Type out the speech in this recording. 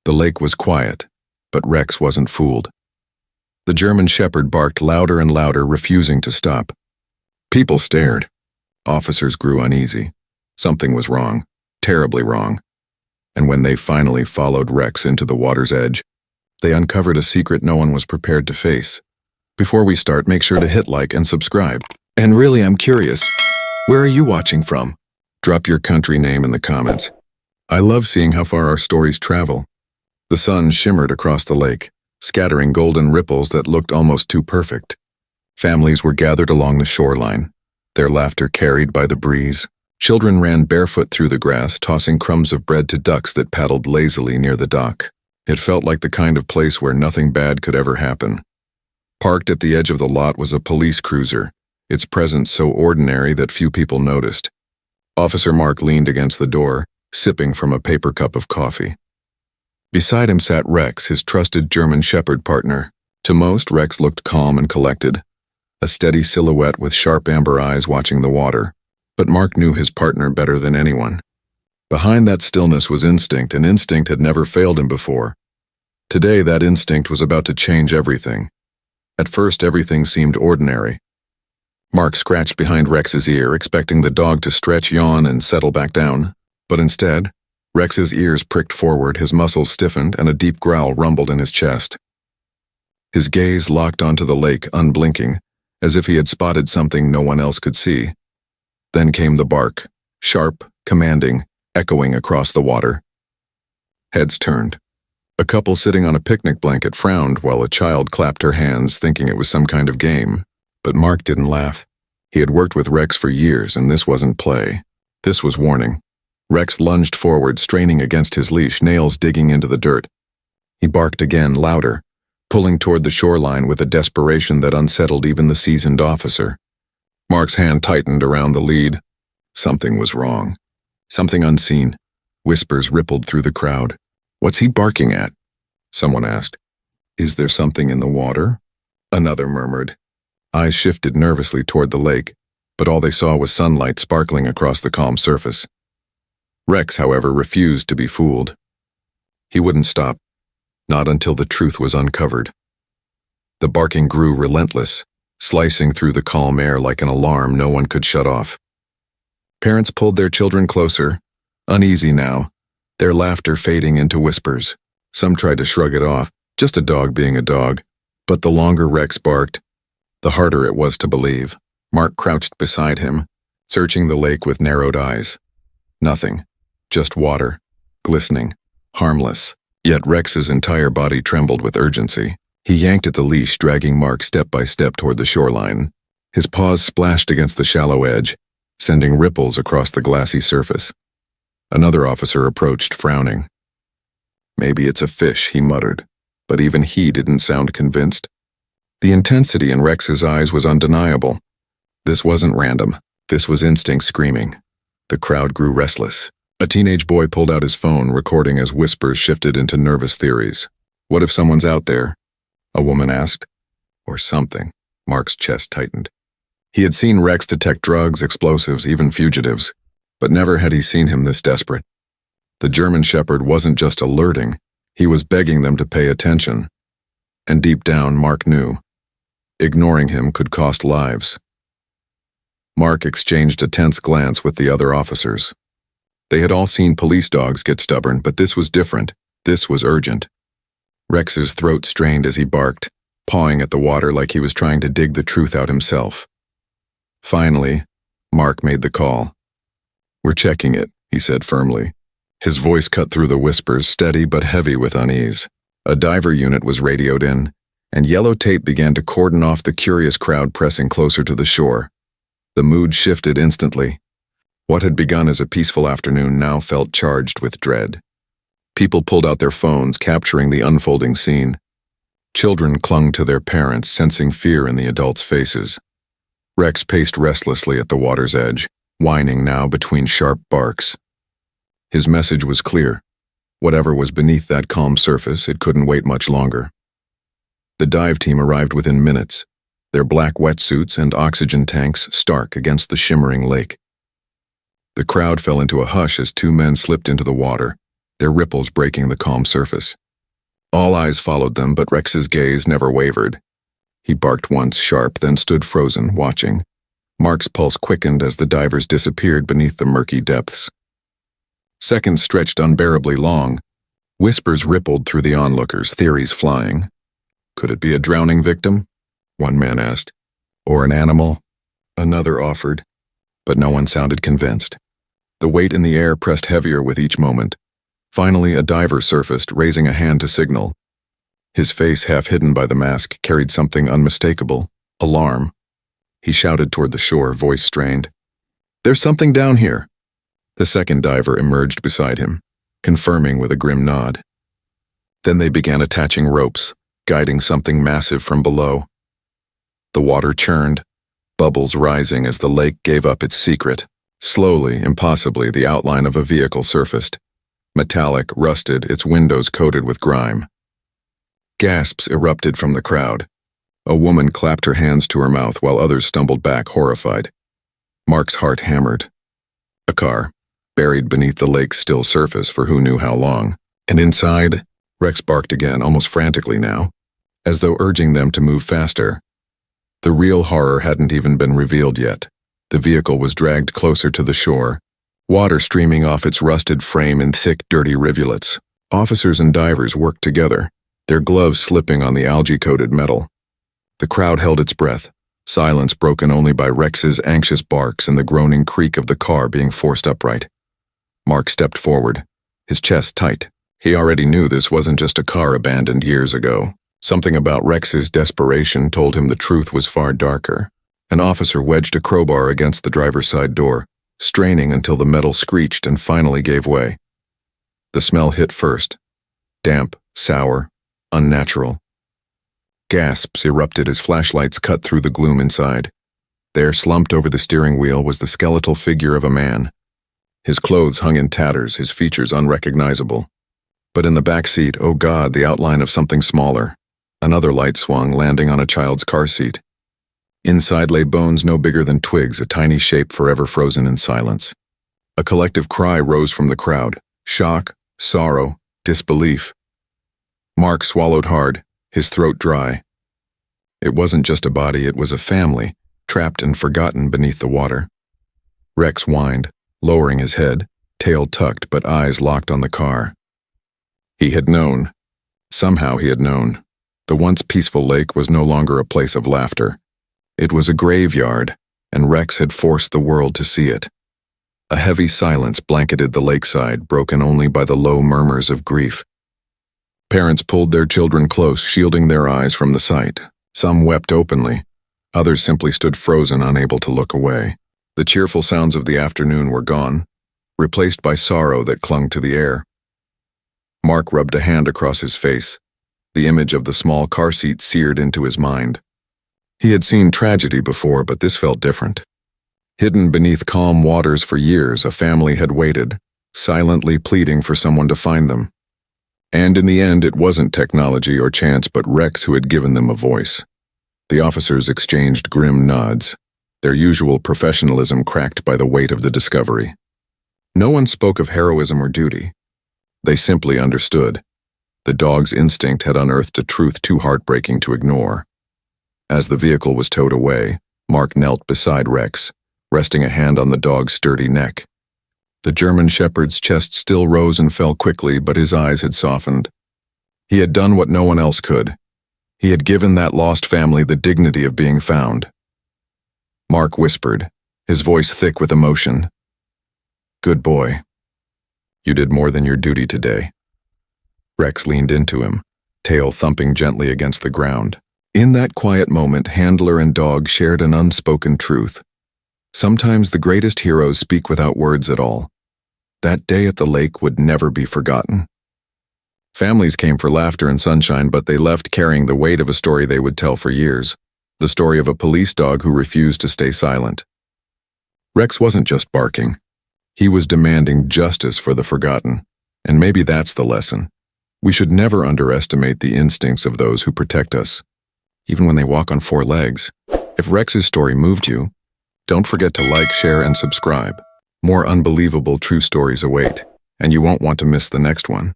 The lake was quiet, but Rex wasn't fooled. The German shepherd barked louder and louder, refusing to stop. People stared. Officers grew uneasy. Something was wrong, terribly wrong. And when they finally followed Rex into the water's edge, they uncovered a secret no one was prepared to face. Before we start, make sure to hit like and subscribe. And really, I'm curious, where are you watching from? Drop your country name in the comments. I love seeing how far our stories travel. The sun shimmered across the lake, scattering golden ripples that looked almost too perfect. Families were gathered along the shoreline, their laughter carried by the breeze. Children ran barefoot through the grass, tossing crumbs of bread to ducks that paddled lazily near the dock. It felt like the kind of place where nothing bad could ever happen. Parked at the edge of the lot was a police cruiser, its presence so ordinary that few people noticed. Officer Mark leaned against the door, sipping from a paper cup of coffee. Beside him sat Rex, his trusted German shepherd partner. To most, Rex looked calm and collected, a steady silhouette with sharp amber eyes watching the water. But Mark knew his partner better than anyone. Behind that stillness was instinct, and instinct had never failed him before. Today, that instinct was about to change everything. At first, everything seemed ordinary. Mark scratched behind Rex's ear, expecting the dog to stretch, yawn, and settle back down. But instead, Rex's ears pricked forward, his muscles stiffened, and a deep growl rumbled in his chest. His gaze locked onto the lake, unblinking, as if he had spotted something no one else could see. Then came the bark, sharp, commanding, echoing across the water. Heads turned. A couple sitting on a picnic blanket frowned while a child clapped her hands, thinking it was some kind of game. But Mark didn't laugh. He had worked with Rex for years, and this wasn't play. This was warning. Rex lunged forward, straining against his leash, nails digging into the dirt. He barked again, louder, pulling toward the shoreline with a desperation that unsettled even the seasoned officer. Mark's hand tightened around the lead. Something was wrong. Something unseen. Whispers rippled through the crowd. "What's he barking at?" someone asked. "Is there something in the water?" another murmured. Eyes shifted nervously toward the lake, but all they saw was sunlight sparkling across the calm surface. Rex, however, refused to be fooled. He wouldn't stop, not until the truth was uncovered. The barking grew relentless, slicing through the calm air like an alarm no one could shut off. Parents pulled their children closer, uneasy now, their laughter fading into whispers. Some tried to shrug it off, just a dog being a dog. But the longer Rex barked, the harder it was to believe. Mark crouched beside him, searching the lake with narrowed eyes. Nothing, just water, glistening, harmless. Yet Rex's entire body trembled with urgency. He yanked at the leash, dragging Mark step by step toward the shoreline. His paws splashed against the shallow edge, sending ripples across the glassy surface. Another officer approached, frowning. "Maybe it's a fish," he muttered, but even he didn't sound convinced. The intensity in Rex's eyes was undeniable. This wasn't random. This was instinct screaming. The crowd grew restless. A teenage boy pulled out his phone, recording as whispers shifted into nervous theories. "What if someone's out there?" a woman asked. "Or something." Mark's chest tightened. He had seen Rex detect drugs, explosives, even fugitives, but never had he seen him this desperate. The German shepherd wasn't just alerting, he was begging them to pay attention. And deep down, Mark knew. Ignoring him could cost lives. Mark exchanged a tense glance with the other officers. They had all seen police dogs get stubborn, but this was different. This was urgent. Rex's throat strained as he barked, pawing at the water like he was trying to dig the truth out himself. Finally, Mark made the call. "We're checking it," he said firmly. His voice cut through the whispers, steady but heavy with unease. A diver unit was radioed in, and yellow tape began to cordon off the curious crowd pressing closer to the shore. The mood shifted instantly. What had begun as a peaceful afternoon now felt charged with dread. People pulled out their phones, capturing the unfolding scene. Children clung to their parents, sensing fear in the adults' faces. Rex paced restlessly at the water's edge, whining now between sharp barks. His message was clear. Whatever was beneath that calm surface, it couldn't wait much longer. The dive team arrived within minutes, their black wetsuits and oxygen tanks stark against the shimmering lake. The crowd fell into a hush as two men slipped into the water, their ripples breaking the calm surface. All eyes followed them, but Rex's gaze never wavered. He barked once sharp, then stood frozen, watching. Mark's pulse quickened as the divers disappeared beneath the murky depths. Seconds stretched unbearably long. Whispers rippled through the onlookers, theories flying. Could it be a drowning victim? One man asked. Or an animal? Another offered. But no one sounded convinced. The weight in the air pressed heavier with each moment. Finally, a diver surfaced, raising a hand to signal. His face, half hidden by the mask, carried something unmistakable: alarm. He shouted toward the shore, voice strained. "There's something down here." The second diver emerged beside him, confirming with a grim nod. Then they began attaching ropes, guiding something massive from below. The water churned, bubbles rising as the lake gave up its secret. Slowly, impossibly, the outline of a vehicle surfaced. Metallic, rusted, its windows coated with grime. Gasps erupted from the crowd. A woman clapped her hands to her mouth while others stumbled back, horrified. Mark's heart hammered. A car, buried beneath the lake's still surface for who knew how long. And inside, Rex barked again, almost frantically now, as though urging them to move faster. The real horror hadn't even been revealed yet. The vehicle was dragged closer to the shore, water streaming off its rusted frame in thick, dirty rivulets. Officers and divers worked together, their gloves slipping on the algae-coated metal. The crowd held its breath, silence broken only by Rex's anxious barks and the groaning creak of the car being forced upright. Mark stepped forward, his chest tight. He already knew this wasn't just a car abandoned years ago. Something about Rex's desperation told him the truth was far darker. An officer wedged a crowbar against the driver's side door, straining until the metal screeched and finally gave way. The smell hit first. Damp, sour, unnatural. Gasps erupted as flashlights cut through the gloom inside. There, slumped over the steering wheel, was the skeletal figure of a man. His clothes hung in tatters, his features unrecognizable. But in the back seat, oh God, the outline of something smaller. Another light swung, landing on a child's car seat. Inside lay bones no bigger than twigs, a tiny shape forever frozen in silence. A collective cry rose from the crowd. Shock, sorrow, disbelief. Mark swallowed hard, his throat dry. It wasn't just a body, it was a family, trapped and forgotten beneath the water. Rex whined, lowering his head, tail tucked but eyes locked on the car. He had known. Somehow he had known. The once peaceful lake was no longer a place of laughter. It was a graveyard, and Rex had forced the world to see it. A heavy silence blanketed the lakeside, broken only by the low murmurs of grief. Parents pulled their children close, shielding their eyes from the sight. Some wept openly. Others simply stood frozen, unable to look away. The cheerful sounds of the afternoon were gone, replaced by sorrow that clung to the air. Mark rubbed a hand across his face. The image of the small car seat seared into his mind. He had seen tragedy before, but this felt different. Hidden beneath calm waters for years, a family had waited, silently pleading for someone to find them. And in the end, it wasn't technology or chance, but Rex who had given them a voice. The officers exchanged grim nods, their usual professionalism cracked by the weight of the discovery. No one spoke of heroism or duty. They simply understood. The dog's instinct had unearthed a truth too heartbreaking to ignore. As the vehicle was towed away, Mark knelt beside Rex, resting a hand on the dog's sturdy neck. The German shepherd's chest still rose and fell quickly, but his eyes had softened. He had done what no one else could. He had given that lost family the dignity of being found. Mark whispered, his voice thick with emotion. "Good boy. You did more than your duty today." Rex leaned into him, tail thumping gently against the ground. In that quiet moment, handler and dog shared an unspoken truth. Sometimes the greatest heroes speak without words at all. That day at the lake would never be forgotten. Families came for laughter and sunshine, but they left carrying the weight of a story they would tell for years. The story of a police dog who refused to stay silent. Rex wasn't just barking. He was demanding justice for the forgotten. And maybe that's the lesson. We should never underestimate the instincts of those who protect us, even when they walk on four legs. If Rex's story moved you, don't forget to like, share, and subscribe. More unbelievable true stories await. and you won't want to miss the next one.